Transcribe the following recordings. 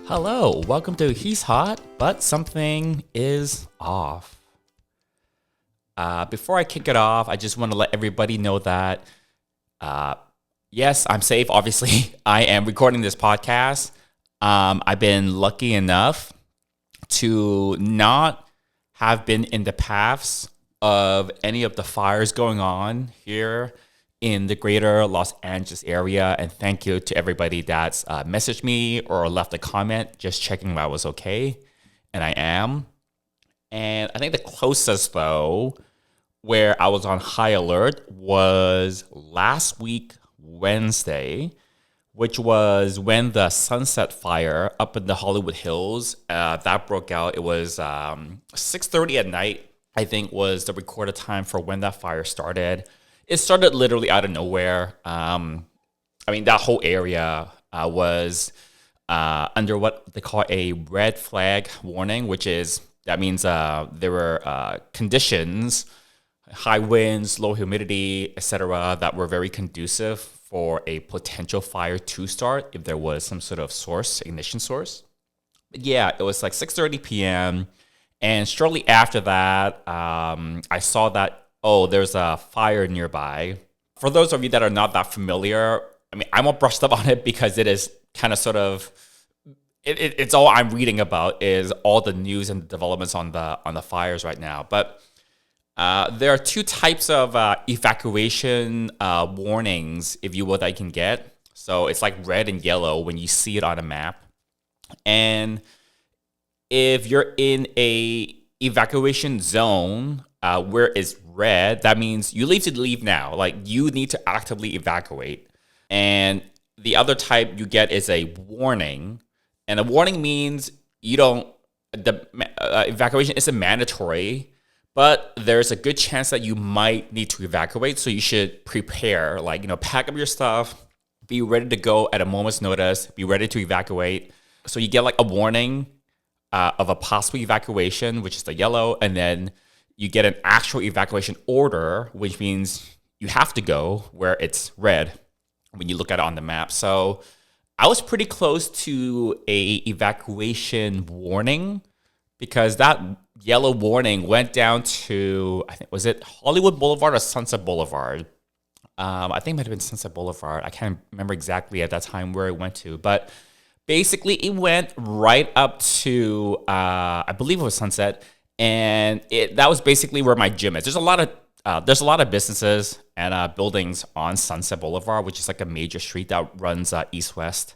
Hello, welcome to He's Hot, but Something is Off. Before I kick it off, I just want to let everybody know that, yes, I'm safe. Obviously, I am recording this podcast. I've been lucky enough to not have been in the paths of any of the fires going on here in the greater Los Angeles area. And thank you to everybody that's messaged me or left a comment just checking if I was okay. And I am. And I think the closest, though, where I was on high alert was last week, Wednesday, which was when the Sunset Fire up in the Hollywood Hills, that broke out. It was 6:30 at night, I think, was the recorded time for when that fire started. It started literally out of nowhere. That whole area was under what they call a red flag warning, that means there were conditions, high winds, low humidity, etc., that were very conducive for a potential fire to start if there was some sort of ignition source. But yeah, it was like 6:30 p.m. And shortly after that, I saw that, there's a fire nearby. For those of you that are not that familiar, I'm all brushed up on it because it is kind of sort of, it's all I'm reading about is all the news and developments on the fires right now. But there are two types of evacuation warnings, if you will, that you can get. So it's like red and yellow when you see it on a map. And if you're in a evacuation zone where it's red, that means you need to leave now. Like, you need to actively evacuate. And the other type you get is a warning. And a warning means the evacuation isn't mandatory, but there's a good chance that you might need to evacuate. So you should prepare, pack up your stuff, be ready to go at a moment's notice, be ready to evacuate. So you get like a warning of a possible evacuation, which is the yellow, and then you get an actual evacuation order, which means you have to go where it's red when you look at it on the map. So I was pretty close to a evacuation warning because that yellow warning went down to, I think, was it Hollywood Boulevard or Sunset Boulevard? I think it might have been Sunset Boulevard. I can't remember exactly at that time where it went to, but basically it went right up to, I believe it was Sunset, and that was basically where my gym is. There's a lot of businesses and buildings on Sunset Boulevard, which is like a major street that runs east-west.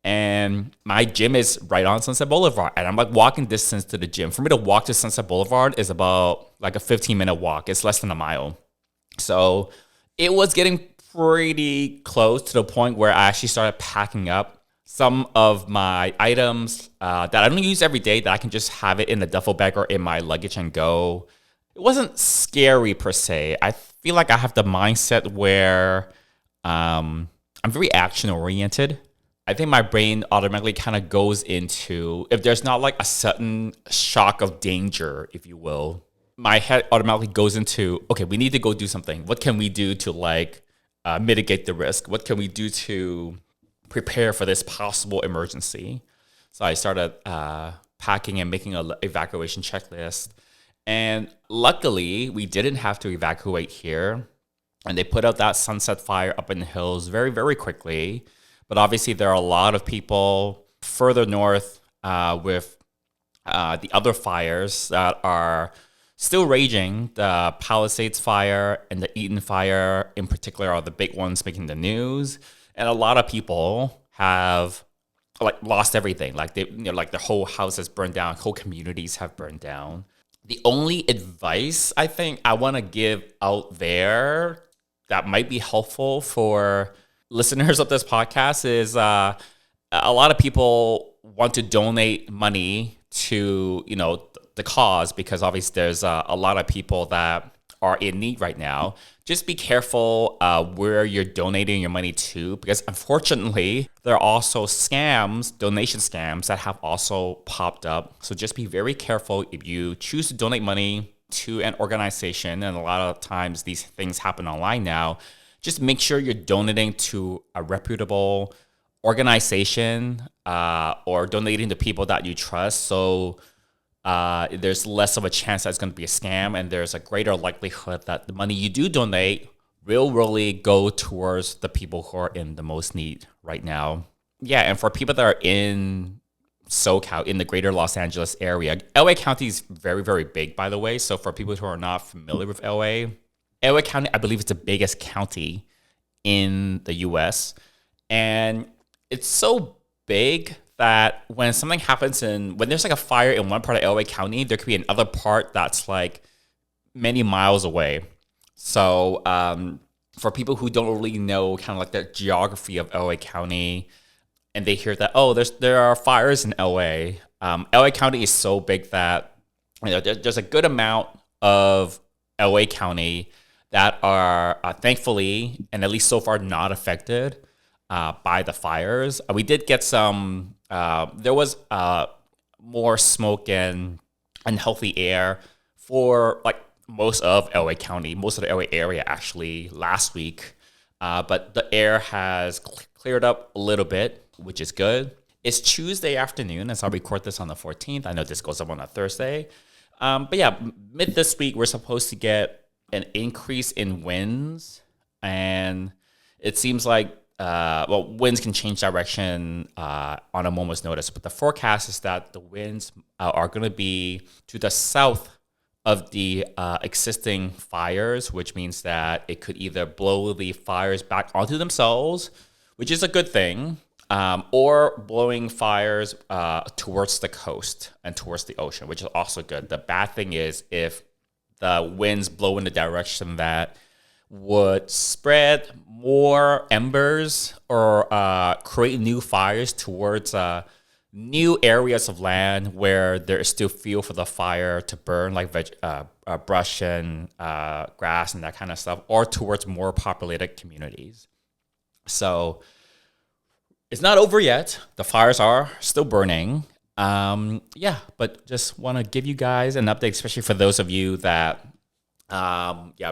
And my gym is right on Sunset Boulevard, and I'm like walking distance to the gym. For me to walk to Sunset Boulevard is about like a 15-minute walk. It's less than a mile. So it was getting pretty close to the point where I actually started packing up some of my items that I don't use every day, that I can just have it in the duffel bag or in my luggage and go. It wasn't scary per se. I feel like I have the mindset where I'm very action oriented. I think my brain automatically kind of goes into, if there's not like a sudden shock of danger, if you will, my head automatically goes into, okay, we need to go do something. What can we do to mitigate the risk? What can we do to prepare for this possible emergency? So I started packing and making an evacuation checklist. And luckily, we didn't have to evacuate here. And they put out that Sunset Fire up in the hills very, very quickly. But obviously, there are a lot of people further north with the other fires that are still raging. The Palisades Fire and the Eaton Fire in particular are the big ones making the news. And a lot of people have lost everything. The whole house has burned down. Whole communities have burned down. The only advice I think I want to give out there that might be helpful for listeners of this podcast is a lot of people want to donate money to the cause, because obviously there's a lot of people that are in need right now. Just be careful where you're donating your money to, because unfortunately, there are also donation scams that have also popped up. So just be very careful if you choose to donate money to an organization, and a lot of times these things happen online now. Just make sure you're donating to a reputable organization or donating to people that you trust. So there's less of a chance that it's going to be a scam, and there's a greater likelihood that the money you do donate will really go towards the people who are in the most need right now. Yeah, and for people that are in SoCal, in the greater Los Angeles area, LA County is very, very big, by the way. So for people who are not familiar with LA County, I believe it's the biggest county in the US. And it's so big that when something happens when there's like a fire in one part of LA County, there could be another part that's like many miles away. So for people who don't really know kind of like the geography of LA County, and they hear that, oh, there are fires in LA. LA County is so big that there's a good amount of LA County that are thankfully, and at least so far, not affected by the fires. We did get some, there was more smoke and unhealthy air for like most of LA County, most of the LA area actually last week. But the air has cleared up a little bit, which is good. It's Tuesday afternoon as I record this on the 14th. I know this goes up on a Thursday. But yeah, mid this week, we're supposed to get an increase in winds. And it seems like, winds can change direction on a moment's notice. But the forecast is that the winds are going to be to the south of the existing fires, which means that it could either blow the fires back onto themselves, which is a good thing, or blowing fires towards the coast and towards the ocean, which is also good. The bad thing is if the winds blow in the direction that would spread more embers or create new fires towards new areas of land where there is still fuel for the fire to burn, like brush and grass and that kind of stuff, or towards more populated communities. So it's not over yet. The fires are still burning. But just want to give you guys an update, especially for those of you that,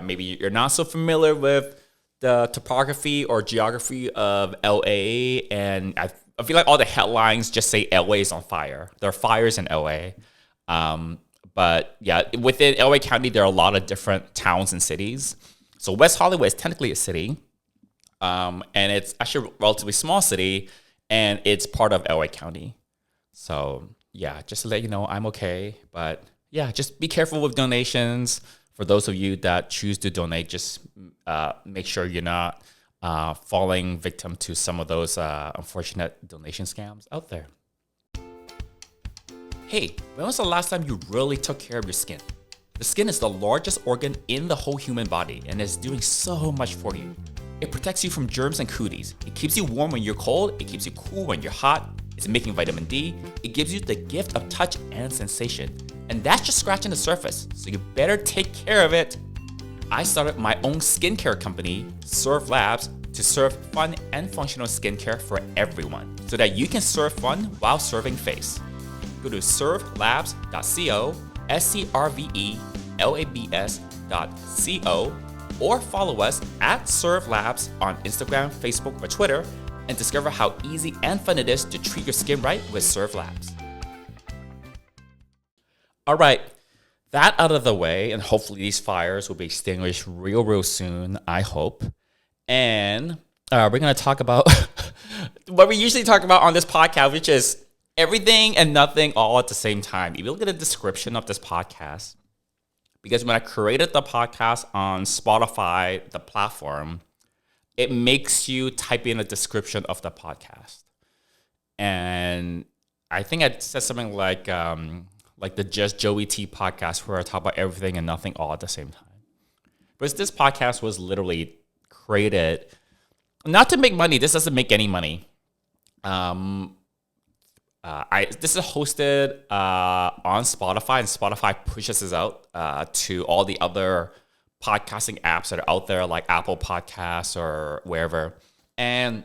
maybe you're not so familiar with the topography or geography of LA, and I feel like all the headlines just say LA is on fire. There are fires in LA. But yeah, within LA County, there are a lot of different towns and cities. So West Hollywood is technically a city. And it's actually a relatively small city, and it's part of LA County. So yeah, just to let you know, I'm okay. But yeah, just be careful with donations. For those of you that choose to donate, just make sure you're not falling victim to some of those unfortunate donation scams out there. Hey, when was the last time you really took care of your skin? The skin is the largest organ in the whole human body and is doing so much for you. It protects you from germs and cooties. It keeps you warm when you're cold. It keeps you cool when you're hot. It's making vitamin D. It gives you the gift of touch and sensation. And that's just scratching the surface, so you better take care of it. I started my own skincare company, Serve Labs, to serve fun and functional skincare for everyone, so that you can serve fun while serving face. Go to servelabs.co, servelabs.co, or follow us at Serve Labs on Instagram, Facebook, or Twitter, and discover how easy and fun it is to treat your skin right with Serve Labs. All right, that out of the way, and hopefully these fires will be extinguished real soon, I hope. And we're going to talk about what we usually talk about on this podcast, which is everything and nothing all at the same time. If you look at the description of this podcast, because when I created the podcast on Spotify, the platform, it makes you type in a description of the podcast. And I think it says something like the Just Joey T podcast, where I talk about everything and nothing all at the same time. But this podcast was literally created not to make money. This doesn't make any money. This is hosted on Spotify, and Spotify pushes this out to all the other podcasting apps that are out there, like Apple Podcasts or wherever. And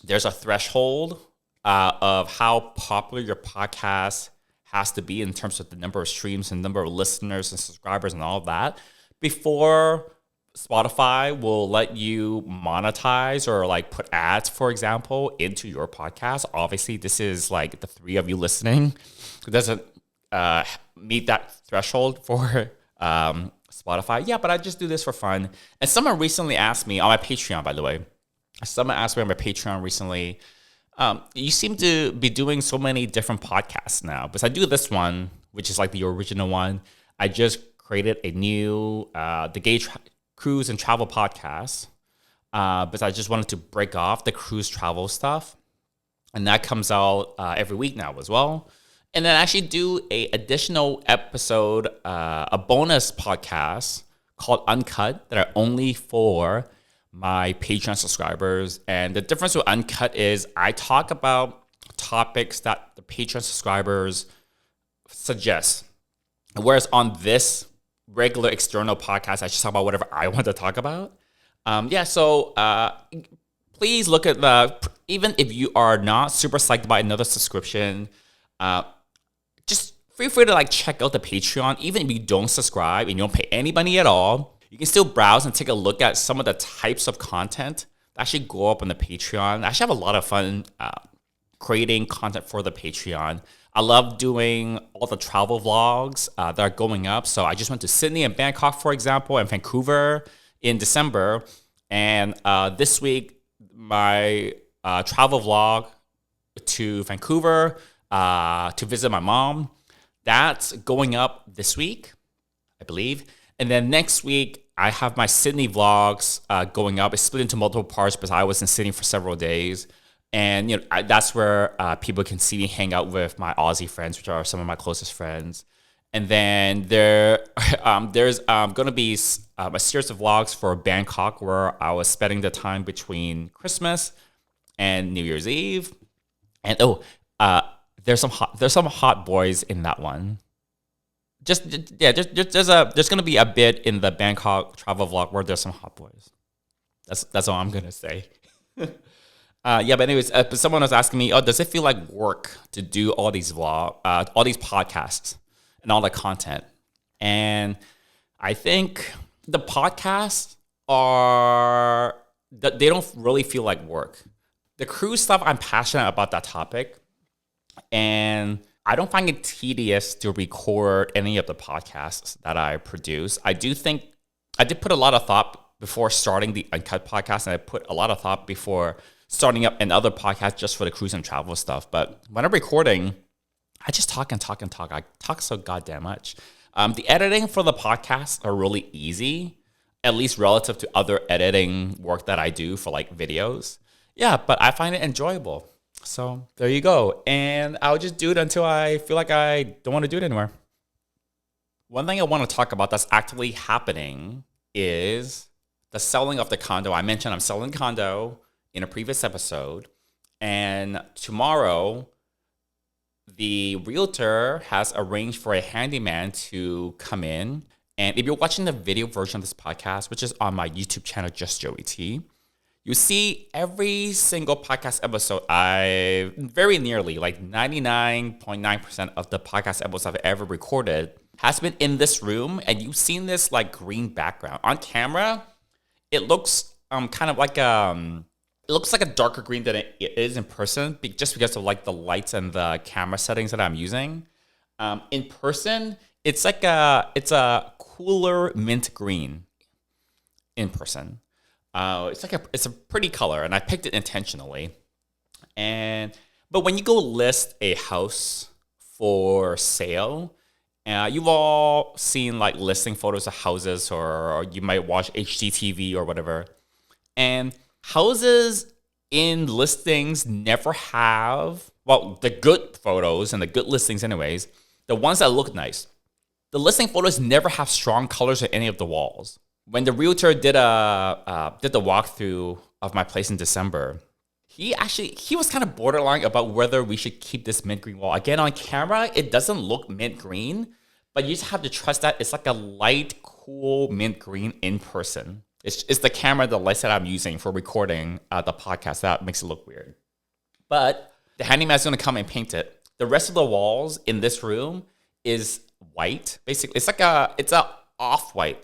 there's a threshold of how popular your podcast has to be in terms of the number of streams and number of listeners and subscribers and all of that before Spotify will let you monetize or like put ads, for example, into your podcast. Obviously, this is like the three of you listening. It doesn't meet that threshold for Spotify. Yeah, but I just do this for fun. And someone recently asked me on my Patreon, by the way. Someone asked me on my Patreon recently, you seem to be doing so many different podcasts now. Because I do this one, which is like the original one. I just created a new the Gay Cruise and Travel podcast. Because I just wanted to break off the cruise travel stuff. And that comes out every week now as well. And then actually do a additional episode, a bonus podcast called Uncut that are only for my Patreon subscribers. And the difference with Uncut is I talk about topics that the Patreon subscribers suggest. Whereas on this regular external podcast, I just talk about whatever I want to talk about. So please look at even if you are not super psyched about another subscription, just feel free to like check out the Patreon. Even if you don't subscribe and you don't pay any money at all, you can still browse and take a look at some of the types of content that actually go up on the Patreon. I actually have a lot of fun creating content for the Patreon. I love doing all the travel vlogs that are going up. So I just went to Sydney and Bangkok, for example, and Vancouver in December. And this week, my travel vlog to Vancouver to visit my mom, that's going up this week, I believe. And then next week, I have my Sydney vlogs going up. It's split into multiple parts because I was in Sydney for several days. And that's where people can see me hang out with my Aussie friends, which are some of my closest friends. And then there's going to be a series of vlogs for Bangkok where I was spending the time between Christmas and New Year's Eve. And there's some hot boys in that one. There's going to be a bit in the Bangkok travel vlog where there's some hot boys. That's all I'm going to say. But anyways, but someone was asking me, does it feel like work to do all these podcasts and all the content? And I think the podcasts they don't really feel like work. The cruise stuff, I'm passionate about that topic. And I don't find it tedious to record any of the podcasts that I produce. I did put a lot of thought before starting the Uncut podcast, and I put a lot of thought before starting up another podcast just for the cruise and travel stuff. But when I'm recording, I just talk and talk and talk. I talk so goddamn much. The editing for the podcasts are really easy, at least relative to other editing work that I do for like videos. Yeah, but I find it enjoyable. So there you go. And I'll just do it until I feel like I don't want to do it anymore. One thing I want to talk about that's actively happening is the selling of the condo. I mentioned I'm selling the condo in a previous episode. And tomorrow, the realtor has arranged for a handyman to come in. And if you're watching the video version of this podcast, which is on my YouTube channel, Just Joey T, you see every single podcast episode, very nearly like 99.9% of the podcast episodes I've ever recorded has been in this room. And you've seen this like green background. On camera, it looks kind of like it looks like a darker green than it is in person, just because of like the lights and the camera settings that I'm using. In person, it's a cooler mint green. In person, it's a pretty color, and I picked it intentionally. But when you go list a house for sale, you've all seen like listing photos of houses, or you might watch HGTV or whatever, and houses in listings never have, the good photos and the good listings anyways, the ones that look nice. The listing photos never have strong colors on any of the walls. When the realtor did the walkthrough of my place in December, he was kind of borderline about whether we should keep this mint green wall. Again, on camera, it doesn't look mint green, but you just have to trust that it's like a light, cool mint green in person. It's the camera, the lights that I'm using for recording the podcast that makes it look weird. But the handyman's going to come and paint it. The rest of the walls in this room is white. Basically, it's a off-white.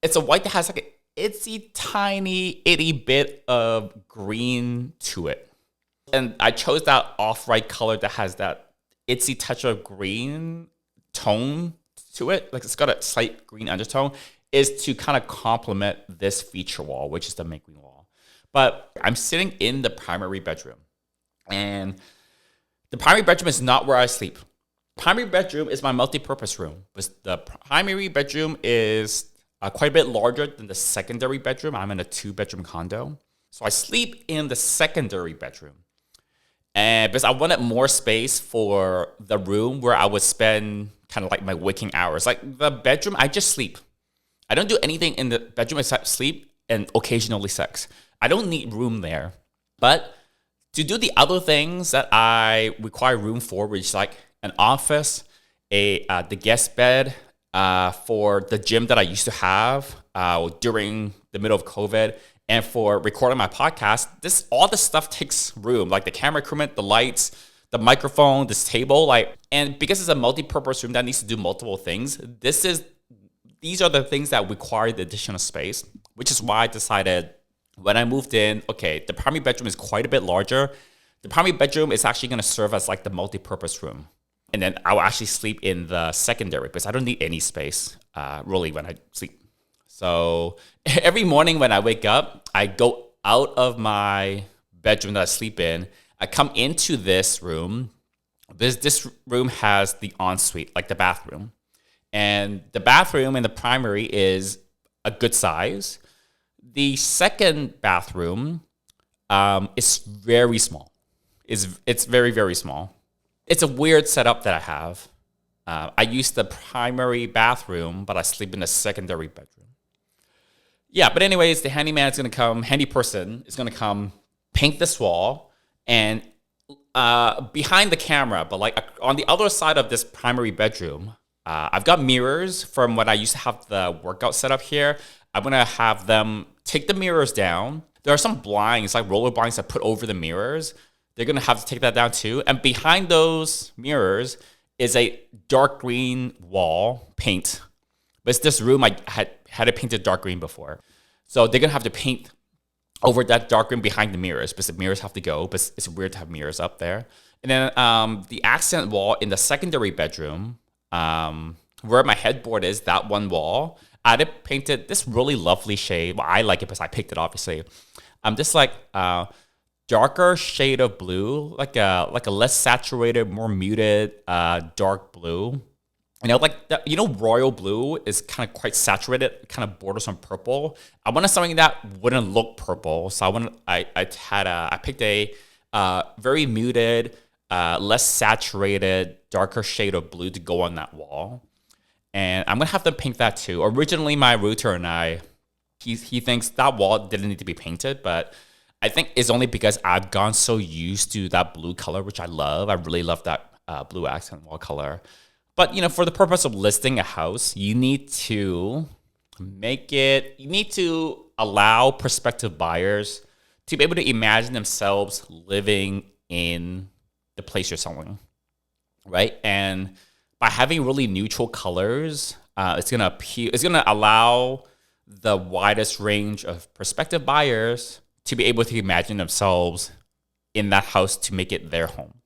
It's a white that has itsy tiny itty bit of green to it. And I chose that off-white color that has that itsy touch of green tone to it. Like it's got a slight green undertone, is to kind of complement this feature wall, which is the main green wall. But I'm sitting in the primary bedroom, and the primary bedroom is not where I sleep. Primary bedroom is my multi-purpose room. The primary bedroom is quite a bit larger than the secondary bedroom. I'm in a 2-bedroom condo. So I sleep in the secondary bedroom. And because I wanted more space for the room where I would spend kind of like my waking hours. Like the bedroom, I just sleep. I don't do anything in the bedroom except sleep and occasionally sex. I don't need room there. But to do the other things that I require room for, which is like an office, the guest bed, for the gym that I used to have during the middle of COVID, and for recording my podcast, all this stuff takes room, like the camera equipment, the lights, the microphone, this table, and because it's a multi-purpose room that needs to do multiple things, these are the things that require the additional space, which is why I decided when I moved in, okay, the primary bedroom is quite a bit larger. The primary bedroom is actually going to serve as like the multi-purpose room. And then I'll actually sleep in the secondary because I don't need any space really when I sleep. So every morning when I wake up, I go out of my bedroom that I sleep in. I come into this room. This room has the ensuite, like the bathroom. And the bathroom in the primary is a good size. The second bathroom is very small. It's very, very small. It's a weird setup that I have. I use the primary bathroom, but I sleep in the secondary bedroom. Yeah, but anyways, the handy person is going to come paint this wall, and behind the camera, but like on the other side of this primary bedroom, I've got mirrors from when I used to have the workout set up here. I'm going to have them take the mirrors down. There are some blinds, like roller blinds that put over the mirrors. They're going to have to take that down too. And behind those mirrors is a dark green wall paint. But it's this room I had it painted dark green before. So they're going to have to paint over that dark green behind the mirrors because the mirrors have to go. But it's weird to have mirrors up there. And then the accent wall in the secondary bedroom, where my headboard is, that one wall, I had painted this really lovely shade. Well, I like it because I picked it, obviously. This like darker shade of blue, like a less saturated, more muted, dark blue. Royal blue is kind of quite saturated, kind of borders on purple. I wanted something that wouldn't look purple, so I picked a very muted, less saturated, darker shade of blue to go on that wall. And I'm gonna have them paint that too. Originally, my rooter and he thinks that wall didn't need to be painted, but I think it's only because I've gone so used to that blue color, which I love. I really love that blue accent wall color. But, for the purpose of listing a house, you need to allow prospective buyers to be able to imagine themselves living in the place you're selling, right? And by having really neutral colors, it's going to allow the widest range of prospective buyers to be able to imagine themselves in that house to make it their home.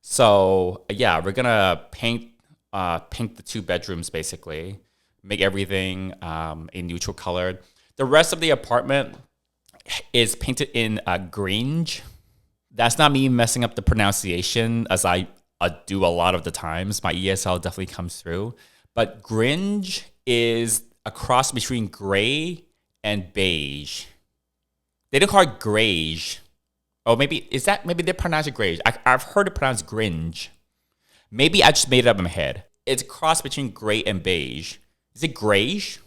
So yeah, we're gonna paint the 2 bedrooms basically, make everything a neutral color. The rest of the apartment is painted in grange. That's not me messing up the pronunciation, as I do a lot of the times. My ESL definitely comes through. But grange is a cross between gray and beige. They don't call it greige. Oh, maybe they pronounce it greige. I've heard it pronounced gringe. Maybe I just made it up in my head. It's a cross between gray and beige. Is it greige?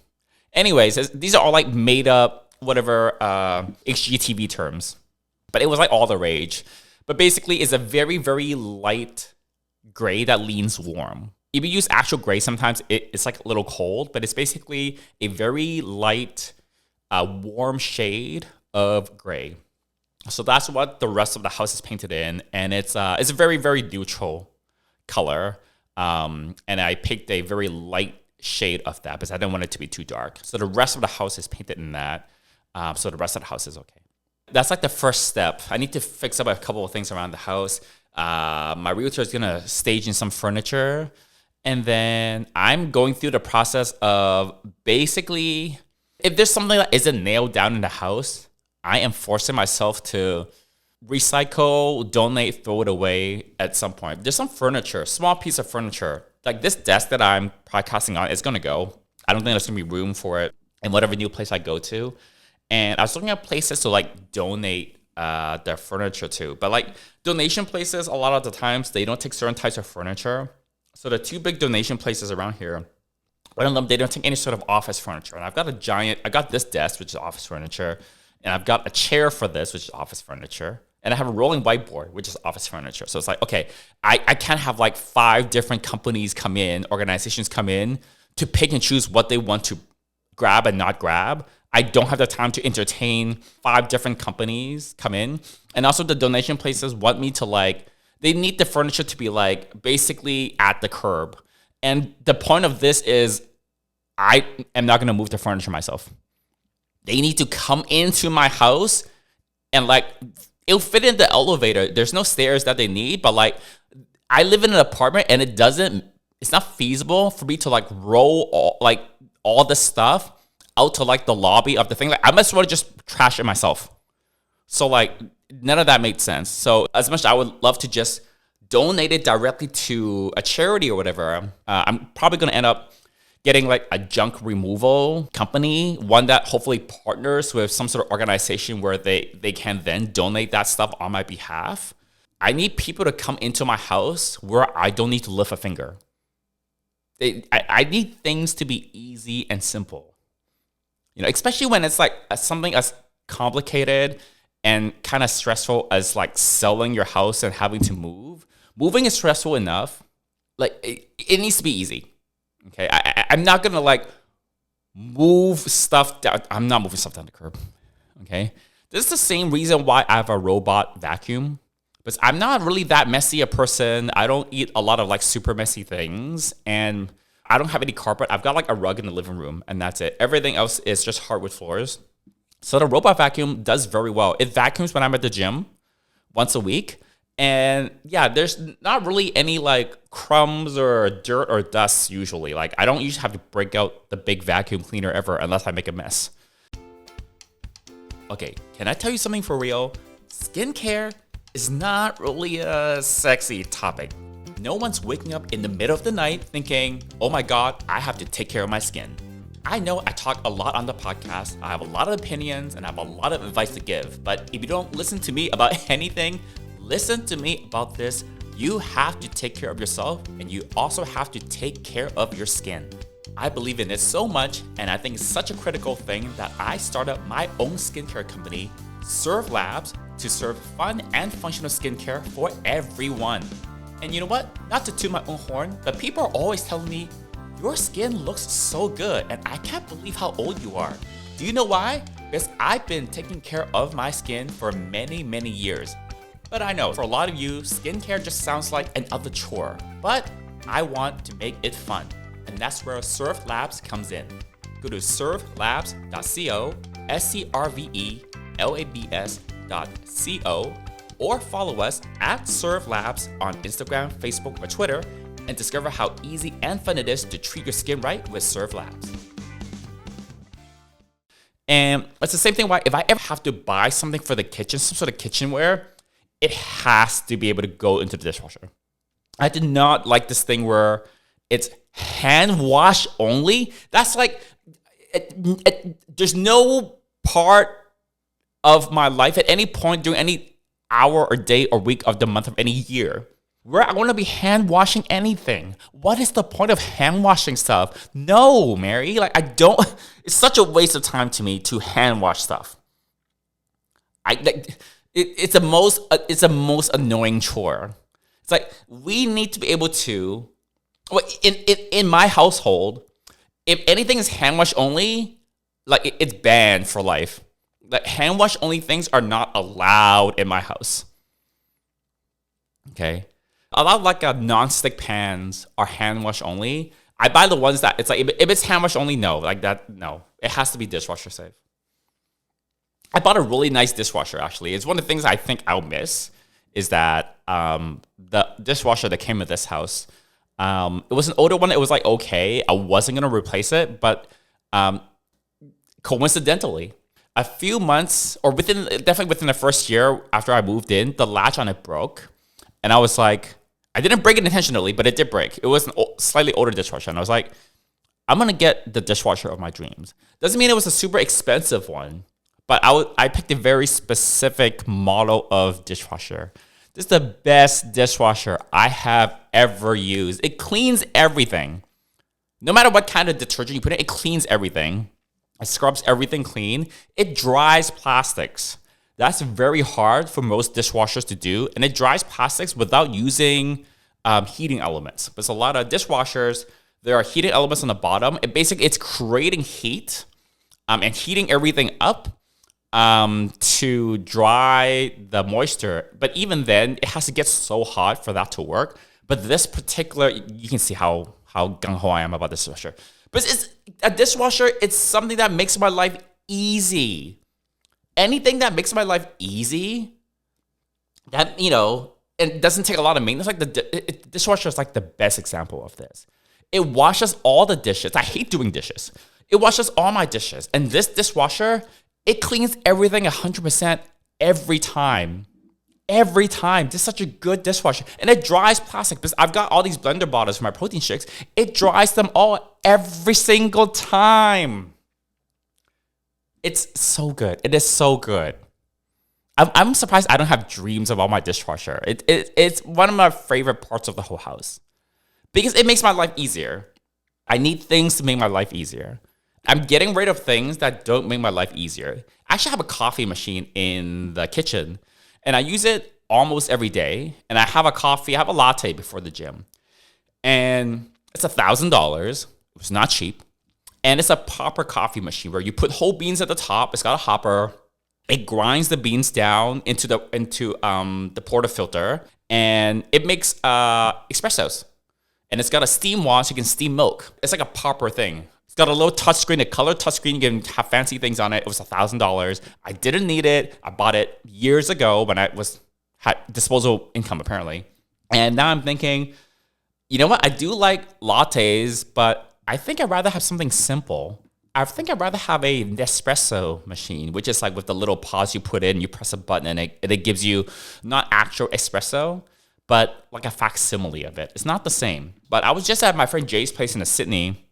Anyways, these are all like made up, whatever, HGTV terms. But it was like all the rage. But basically, it's a very, very light gray that leans warm. If you use actual gray, sometimes it's like a little cold, but it's basically a very light, warm shade of gray. So that's what the rest of the house is painted in, and it's a very, very neutral color. And I picked a very light shade of that because I didn't want it to be too dark. So the rest of the house is painted in that. So the rest of the house is okay. That's like the first step. I need to fix up a couple of things around the house. My realtor is going to stage in some furniture. And then I'm going through the process of basically, if there's something that isn't nailed down in the house, I am forcing myself to recycle, donate, throw it away at some point. There's some furniture, small piece of furniture. Like this desk that I'm podcasting on is going to go. I don't think there's going to be room for it in whatever new place I go to. And I was looking at places to like donate their furniture to. But like donation places, a lot of the times, they don't take certain types of furniture. So the two big donation places around here, one of them, they don't take any sort of office furniture. And I got this desk, which is office furniture. And I've got a chair for this, which is office furniture. And I have a rolling whiteboard, which is office furniture. So it's like, okay, I can't have like 5 different companies come in, organizations come in to pick and choose what they want to grab and not grab. I don't have the time to entertain 5 different companies come in. And also the donation places want me to like, they need the furniture to be like basically at the curb. And the point of this is I am not going to move the furniture myself. They need to come into my house and like, it'll fit in the elevator. There's no stairs that they need, but like I live in an apartment and it's not feasible for me to like roll all the stuff out to like the lobby of the thing. Like I must want to just trash it myself. So like none of that made sense. So as much as I would love to just donate it directly to a charity or whatever, I'm probably going to end up getting like a junk removal company, one that hopefully partners with some sort of organization where they can then donate that stuff on my behalf. I need people to come into my house where I don't need to lift a finger. I need things to be easy and simple. You know, especially when it's like something as complicated and kind of stressful as like selling your house and having to move. Moving is stressful enough. Like it needs to be easy. Okay, I'm not gonna like move stuff down. I'm not moving stuff down the curb. Okay, this is the same reason why I have a robot vacuum. Because I'm not really that messy a person. I don't eat a lot of like super messy things, and I don't have any carpet. I've got like a rug in the living room, and that's it. Everything else is just hardwood floors. So the robot vacuum does very well. It vacuums when I'm at the gym once a week. And yeah, there's not really any like crumbs or dirt or dust usually. Like I don't usually have to break out the big vacuum cleaner ever unless I make a mess. Okay, can I tell you something for real? Skincare is not really a sexy topic. No one's waking up in the middle of the night thinking, oh my God, I have to take care of my skin. I know I talk a lot on the podcast. I have a lot of opinions and I have a lot of advice to give. But if you don't listen to me about anything, listen to me about this. You have to take care of yourself and you also have to take care of your skin. I believe in it so much and I think it's such a critical thing that I started my own skincare company, Serve Labs, to serve fun and functional skincare for everyone. And you know what? Not to toot my own horn, but people are always telling me, your skin looks so good and I can't believe how old you are. Do you know why? Because I've been taking care of my skin for many, many years. But I know for a lot of you, skincare just sounds like another chore. But I want to make it fun. And that's where Serve Labs comes in. Go to servelabs.co, servelabs.co, or follow us at Serve Labs on Instagram, Facebook, or Twitter, and discover how easy and fun it is to treat your skin right with Serve Labs. And it's the same thing why if I ever have to buy something for the kitchen, some sort of kitchenware, it has to be able to go into the dishwasher. I did not like this thing where it's hand wash only. That's like, there's no part of my life at any point during any hour or day or week of the month of any year where I want to be hand washing anything. What is the point of hand washing stuff? No, Mary, like I don't, it's such a waste of time to me to hand wash stuff. It's a most annoying chore. It's like we need to be able to, in my household, if anything is hand wash only, like it's banned for life. Like hand wash only things are not allowed in my house. Okay, a lot of like non-stick pans are hand wash only. I buy the ones that it's like if it's hand wash only, no, like that, no, it has to be dishwasher safe. I bought a really nice dishwasher. Actually, it's one of the things I think I'll miss is that the dishwasher that came with this house. It was an older one. It was like okay. I wasn't gonna replace it, but coincidentally, a few months or definitely within the first year after I moved in, the latch on it broke, and I was like, I didn't break it intentionally, but it did break. It was a slightly older dishwasher, and I was like, I'm gonna get the dishwasher of my dreams. Doesn't mean it was a super expensive one, but I picked a very specific model of dishwasher. This is the best dishwasher I have ever used. It cleans everything. No matter what kind of detergent you put in, it cleans everything. It scrubs everything clean. It dries plastics. That's very hard for most dishwashers to do. And it dries plastics without using heating elements. There's a lot of dishwashers, there are heating elements on the bottom. It's creating heat and heating everything up to dry the moisture. But even then, it has to get so hot for that to work. But this particular, you can see how gung-ho I am about this dishwasher. But it's a dishwasher, it's something that makes my life easy. Anything that makes my life easy, that, it doesn't take a lot of maintenance. Like the dishwasher is like the best example of this. It washes all the dishes. I hate doing dishes. It washes all my dishes. And this dishwasher, it cleans everything 100% every time. Every time. This is such a good dishwasher. And it dries plastic. Because I've got all these blender bottles for my protein shakes. It dries them all every single time. It's so good. It is so good. I'm surprised I don't have dreams about my dishwasher. It's one of my favorite parts of the whole house. Because it makes my life easier. I need things to make my life easier. I'm getting rid of things that don't make my life easier. I actually have a coffee machine in the kitchen. And I use it almost every day. And I have a latte before the gym. And it's $1,000. It's not cheap. And it's a proper coffee machine where you put whole beans at the top. It's got a hopper. It grinds the beans down into the portafilter. And it makes espressos. And it's got a steam wand so you can steam milk. It's like a proper thing. It's got a little touchscreen, a colored touchscreen. You can have fancy things on it. It was $1,000. I didn't need it. I bought it years ago when I had disposable income, apparently. And now I'm thinking, you know what? I do like lattes, but I think I'd rather have something simple. I think I'd rather have a Nespresso machine, which is like with the little pods you put in, you press a button, and it gives you not actual espresso, but like a facsimile of it. It's not the same. But I was just at my friend Jay's place in Sydney.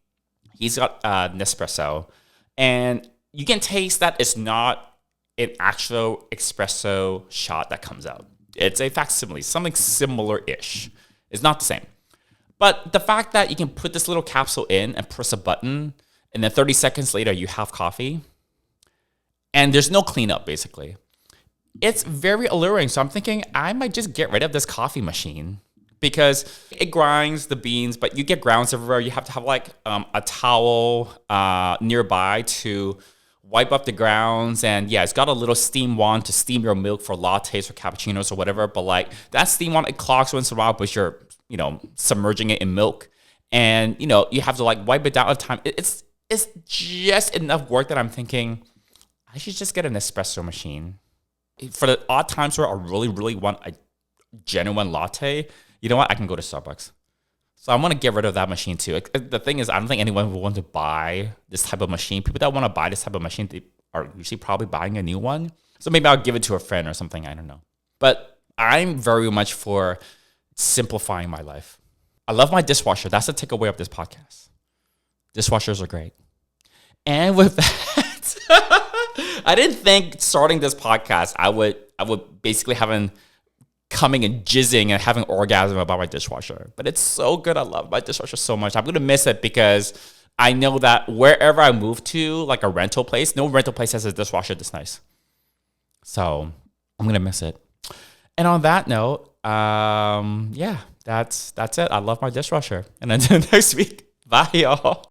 He's got Nespresso, and you can taste that it's not an actual espresso shot that comes out. It's a facsimile, something similar-ish. It's not the same. But the fact that you can put this little capsule in and press a button, and then 30 seconds later you have coffee, and there's no cleanup, basically. It's very alluring, so I'm thinking I might just get rid of this coffee machine. Because it grinds the beans, but you get grounds everywhere. You have to have like a towel nearby to wipe up the grounds. And yeah, it's got a little steam wand to steam your milk for lattes or cappuccinos or whatever. But like that steam wand, it clogs once in a while, but you're, submerging it in milk. And, you have to like wipe it down all the time. It's just enough work that I'm thinking, I should just get an espresso machine. For the odd times where I really, really want a genuine latte, you know what? I can go to Starbucks. So I want to get rid of that machine too. The thing is, I don't think anyone would want to buy this type of machine. People that want to buy this type of machine, they are usually probably buying a new one. So maybe I'll give it to a friend or something. I don't know. But I'm very much for simplifying my life. I love my dishwasher. That's the takeaway of this podcast. Dishwashers are great. And with that, I didn't think starting this podcast, I would basically coming and jizzing and having orgasm about my dishwasher. But it's so good. I love my dishwasher so much. I'm going to miss it because I know that wherever I move to, like a rental place, no rental place has a dishwasher this nice. So I'm going to miss it. And on that note, that's it. I love my dishwasher. And until next week, bye y'all.